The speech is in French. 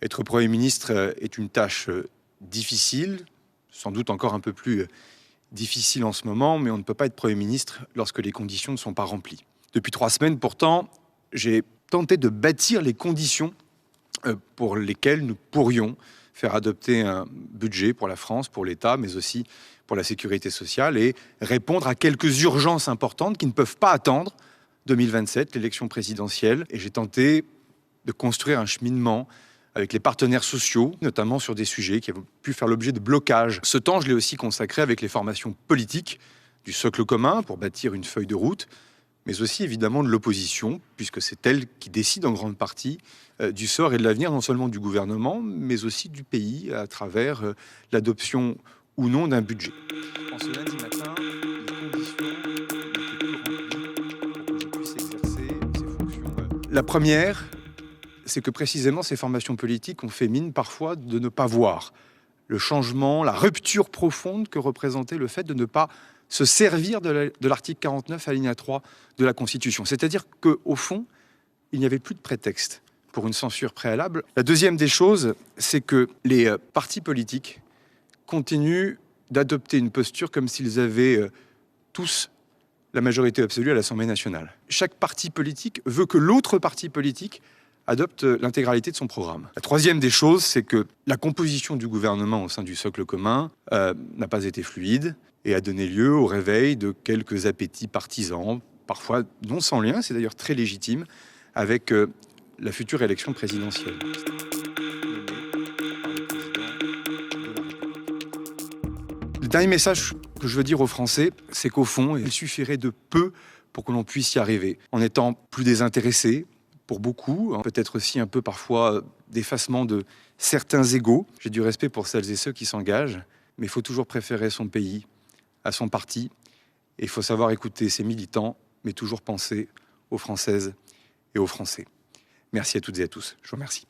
Être Premier ministre est une tâche difficile, sans doute encore un peu plus difficile en ce moment, mais on ne peut pas être Premier ministre lorsque les conditions ne sont pas remplies. Depuis 3 semaines, pourtant, j'ai tenté de bâtir les conditions pour lesquelles nous pourrions faire adopter un budget pour la France, pour l'État, mais aussi pour la sécurité sociale et répondre à quelques urgences importantes qui ne peuvent pas attendre 2027, l'élection présidentielle. Et j'ai tenté de construire un cheminement avec les partenaires sociaux, notamment sur des sujets qui ont pu faire l'objet de blocages. Ce temps, je l'ai aussi consacré avec les formations politiques du socle commun pour bâtir une feuille de route, mais aussi évidemment de l'opposition, puisque c'est elle qui décide en grande partie du sort et de l'avenir non seulement du gouvernement, mais aussi du pays à travers l'adoption ou non d'un budget. En ce lundi matin, les conditions n'étaient plus remplies pour que je puisse exercer ces fonctions. La première, c'est que précisément ces formations politiques ont fait mine parfois de ne pas voir le changement, la rupture profonde que représentait le fait de ne pas se servir de l'article 49 alinéa 3 de la Constitution. C'est-à-dire qu'au fond, il n'y avait plus de prétexte pour une censure préalable. La deuxième des choses, c'est que les partis politiques continuent d'adopter une posture comme s'ils avaient tous la majorité absolue à l'Assemblée nationale. Chaque parti politique veut que l'autre parti politique adopte l'intégralité de son programme. La troisième des choses, c'est que la composition du gouvernement au sein du socle commun n'a pas été fluide et a donné lieu au réveil de quelques appétits partisans, parfois non sans lien, c'est d'ailleurs très légitime, avec la future élection présidentielle. Le dernier message que je veux dire aux Français, c'est qu'au fond, il suffirait de peu pour que l'on puisse y arriver, en étant plus désintéressé, pour beaucoup, peut-être aussi un peu parfois d'effacement de certains égos. J'ai du respect pour celles et ceux qui s'engagent, mais il faut toujours préférer son pays à son parti. Et il faut savoir écouter ses militants, mais toujours penser aux Françaises et aux Français. Merci à toutes et à tous. Je vous remercie.